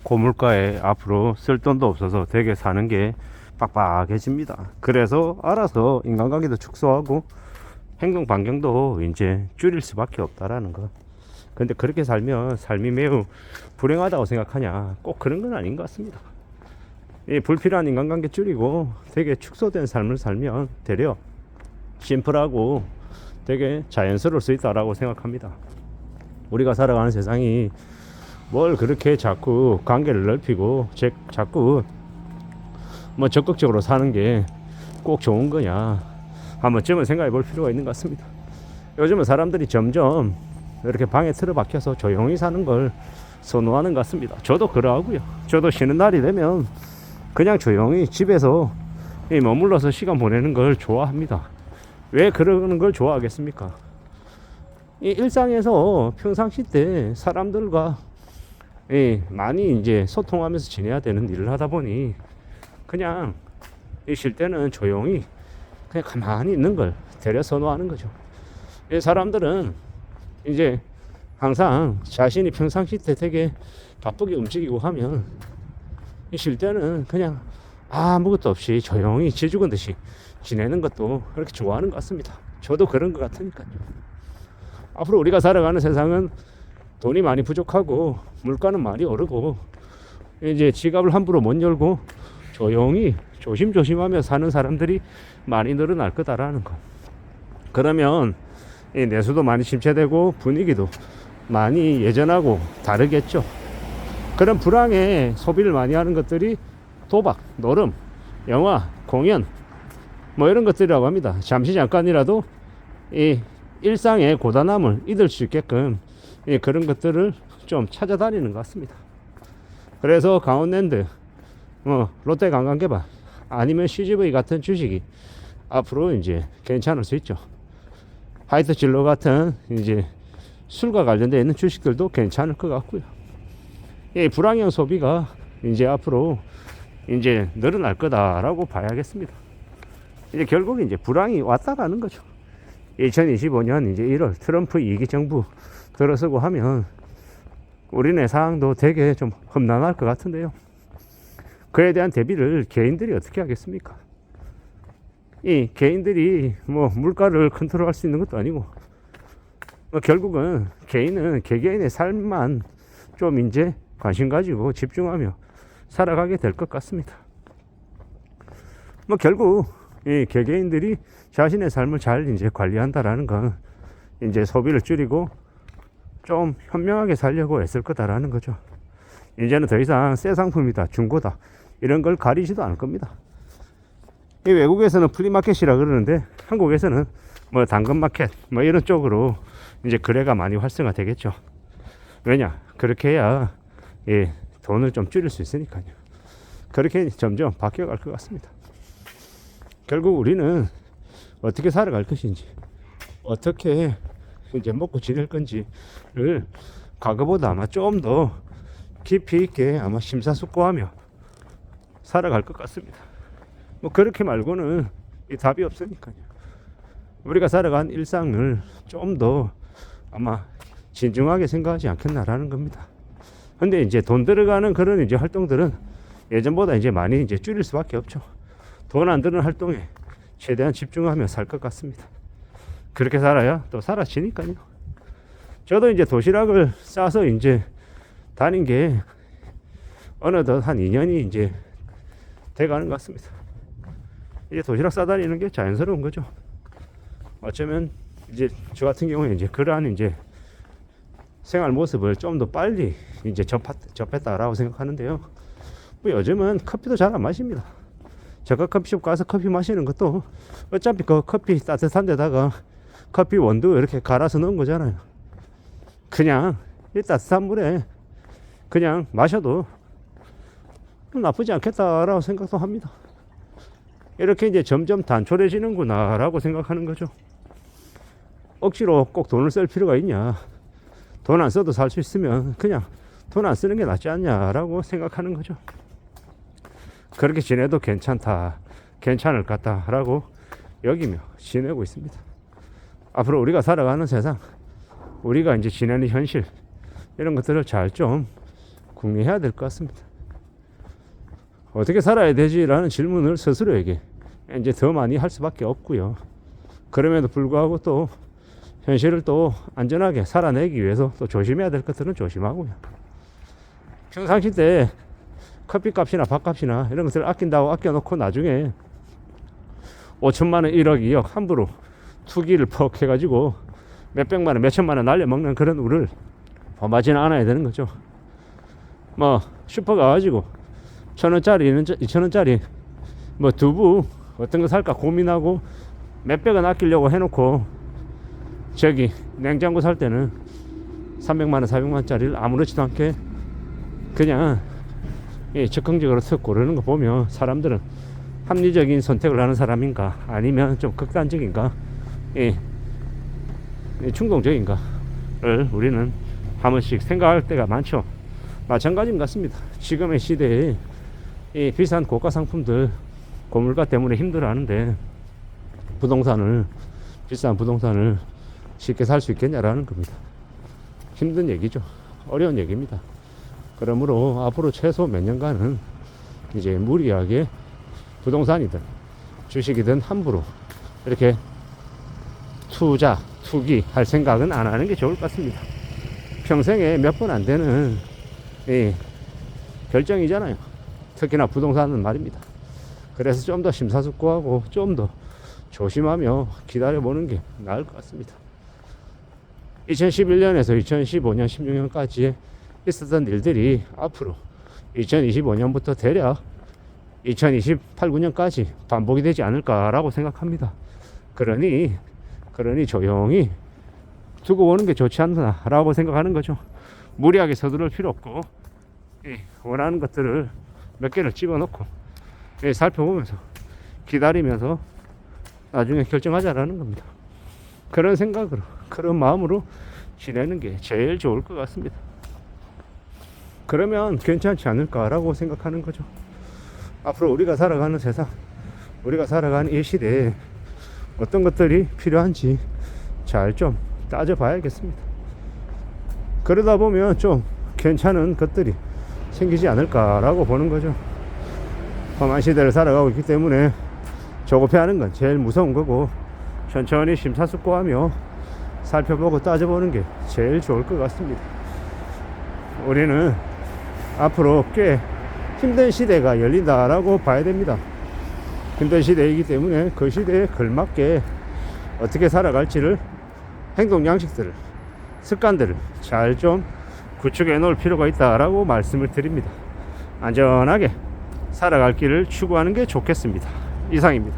고물가에 앞으로 쓸 돈도 없어서 되게 사는 게 빡빡해집니다. 그래서 알아서 인간관계도 축소하고 행동 반경도 이제 줄일 수밖에 없다라는 거. 근데 그렇게 살면 삶이 매우 불행하다고 생각하냐? 꼭 그런 건 아닌 것 같습니다. 이 불필요한 인간관계 줄이고 되게 축소된 삶을 살면 되려 심플하고 되게 자연스러울 수 있다라고 생각합니다. 우리가 살아가는 세상이 뭘 그렇게 자꾸 관계를 넓히고 자꾸 뭐 적극적으로 사는 게 꼭 좋은 거냐 한 번쯤은 생각해 볼 필요가 있는 것 같습니다. 요즘은 사람들이 점점 이렇게 방에 틀어박혀서 조용히 사는 걸 선호하는 것 같습니다. 저도 그러하고요. 저도 쉬는 날이 되면 그냥 조용히 집에서 머물러서 시간 보내는 걸 좋아합니다. 왜 그러는 걸 좋아하겠습니까? 이 일상에서 평상시 때 사람들과 많이 이제 소통하면서 지내야 되는 일을 하다 보니 그냥 쉴 때는 조용히 그냥 가만히 있는 걸 되려 선호하는 거죠. 이 사람들은 이제 항상 자신이 평상시 때 되게 바쁘게 움직이고 하면 쉴 때는 그냥 아무것도 없이 조용히 쥐 죽은 듯이 지내는 것도 그렇게 좋아하는 것 같습니다. 저도 그런 것 같으니까요. 앞으로 우리가 살아가는 세상은 돈이 많이 부족하고 물가는 많이 오르고 이제 지갑을 함부로 못 열고 조용히 조심조심하며 사는 사람들이 많이 늘어날 거다라는 거. 그러면 이 내수도 많이 침체되고 분위기도 많이 예전하고 다르겠죠. 그런 불황에 소비를 많이 하는 것들이 도박, 노름, 영화, 공연 뭐 이런 것들이라고 합니다. 잠시 잠깐이라도 이 일상의 고단함을 잊을 수 있게끔 그런 것들을 좀 찾아다니는 것 같습니다. 그래서 강원랜드, 롯데관광개발 아니면 CGV 같은 주식이 앞으로 이제 괜찮을 수 있죠. 화이트 진로 같은 이제 술과 관련되어 있는 주식들도 괜찮을 것 같고요. 이 불황형 소비가 이제 앞으로 이제 늘어날 거다라고 봐야겠습니다. 이제 결국 이제 불황이 왔다라는 거죠. 2025년 이제 1월 트럼프 2기 정부 들어서고 하면 우리네 상황도 되게 좀 험난할 것 같은데요. 그에 대한 대비를 개인들이 어떻게 하겠습니까? 이 개인들이 뭐 물가를 컨트롤할 수 있는 것도 아니고 결국은 개인은 개개인의 삶만 좀 이제 관심 가지고 집중하며 살아가게 될 것 같습니다. 결국 이 개개인들이 자신의 삶을 잘 이제 관리한다라는 건 이제 소비를 줄이고 좀 현명하게 살려고 애쓸 거다라는 거죠. 이제는 더 이상 새 상품이다, 중고다 이런 걸 가리지도 않을 겁니다. 이 외국에서는 플리마켓이라 그러는데 한국에서는 뭐 당근마켓 뭐 이런 쪽으로 이제 거래가 많이 활성화 되겠죠. 왜냐? 그렇게 해야 돈을 좀 줄일 수 있으니까요. 그렇게 점점 바뀌어갈 것 같습니다. 결국 우리는 어떻게 살아갈 것인지, 어떻게 이제 먹고 지낼 건지를 과거보다 아마 좀 더 깊이 있게 아마 심사숙고하며 살아갈 것 같습니다. 뭐 그렇게 말고는 답이 없으니까요. 우리가 살아간 일상을 좀 더 아마 진중하게 생각하지 않겠나라는 겁니다. 근데 이제 돈 들어가는 그런 이제 활동들은 예전보다 이제 많이 이제 줄일 수밖에 없죠. 돈 안 드는 활동에 최대한 집중하며 살 것 같습니다. 그렇게 살아야 또 사라지니까요. 저도 이제 도시락을 싸서 이제 다닌 게 어느덧 한 2년이 이제 돼가는 것 같습니다. 이제 도시락 싸다니는 게 자연스러운 거죠. 어쩌면 이제 저 같은 경우에 이제 그러한 이제 생활 모습을 좀 더 빨리 이제 접했다라고 생각하는데요. 뭐 요즘은 커피도 잘 안 마십니다. 저가 커피숍 가서 커피 마시는 것도 어차피 그 커피 따뜻한 데다가 커피 원두 이렇게 갈아서 넣은 거잖아요. 그냥 이 따뜻한 물에 그냥 마셔도 나쁘지 않겠다라고 생각도 합니다. 이렇게 이제 점점 단촐해지는구나 라고 생각하는 거죠. 억지로 꼭 돈을 쓸 필요가 있냐? 돈 안 써도 살 수 있으면 그냥 돈 안 쓰는 게 낫지 않냐라고 생각하는 거죠. 그렇게 지내도 괜찮다, 괜찮을 것 같다라고 여기며 지내고 있습니다. 앞으로 우리가 살아가는 세상, 우리가 이제 지내는 현실 이런 것들을 잘 좀 궁리해야 될 것 같습니다. 어떻게 살아야 되지라는 질문을 스스로에게 이제 더 많이 할 수밖에 없고요. 그럼에도 불구하고 또 현실을 또 안전하게 살아내기 위해서 또 조심해야 될 것들은 조심하고요. 평상시 때 커피값이나 밥값이나 이런 것들을 아낀다고 아껴놓고 나중에 5천만 원, 1억, 2억 함부로 투기를 퍽 해가지고 몇백만 원, 몇천만 원 날려먹는 그런 우를 범하지는 않아야 되는 거죠. 뭐 슈퍼 가가지고 1,000원짜리, 2,000원짜리 뭐 두부 어떤 거 살까 고민하고 몇백 원 아끼려고 해놓고 저기 냉장고 살 때는 300만 원, 400만 원짜리를 아무렇지도 않게 그냥 적극적으로 턱 고르는 거 보면 사람들은 합리적인 선택을 하는 사람인가 아니면 좀 극단적인가 충동적인가를 우리는 한 번씩 생각할 때가 많죠. 마찬가지인 것 같습니다. 지금의 시대에 이 비싼 고가 상품들 고물가 때문에 힘들어하는데 비싼 부동산을 쉽게 살 수 있겠냐라는 겁니다. 힘든 얘기죠. 어려운 얘기입니다. 그러므로 앞으로 최소 몇 년간은 이제 무리하게 부동산이든 주식이든 함부로 이렇게 투기할 생각은 안 하는 게 좋을 것 같습니다. 평생에 몇 번 안 되는 결정이잖아요. 특히나 부동산은 말입니다. 그래서 좀 더 심사숙고하고 좀 더 조심하며 기다려보는 게 나을 것 같습니다. 2011년에서 2015년, 16년까지 있었던 일들이 앞으로 2025년부터 대략 2028, 9년까지 반복이 되지 않을까라고 생각합니다. 그러니 조용히 두고 보는 게 좋지 않나라고 생각하는 거죠. 무리하게 서두를 필요 없고 원하는 것들을 몇 개를 집어넣고 살펴보면서 기다리면서 나중에 결정하자라는 겁니다. 그런 생각으로 그런 마음으로 지내는 게 제일 좋을 것 같습니다. 그러면 괜찮지 않을까라고 생각하는 거죠. 앞으로 우리가 살아가는 세상, 우리가 살아가는 이 시대에 어떤 것들이 필요한지 잘 좀 따져봐야겠습니다. 그러다 보면 좀 괜찮은 것들이 생기지 않을까라고 보는 거죠. 험한 시대를 살아가고 있기 때문에 조급해하는 건 제일 무서운 거고 천천히 심사숙고하며 살펴보고 따져보는 게 제일 좋을 것 같습니다. 우리는 앞으로 꽤 힘든 시대가 열린다라고 봐야 됩니다. 힘든 시대이기 때문에 그 시대에 걸맞게 어떻게 살아갈지를 행동 양식들을 습관들을 잘 좀 구축해 놓을 필요가 있다라고 말씀을 드립니다. 안전하게 살아갈 길을 추구하는 게 좋겠습니다. 이상입니다.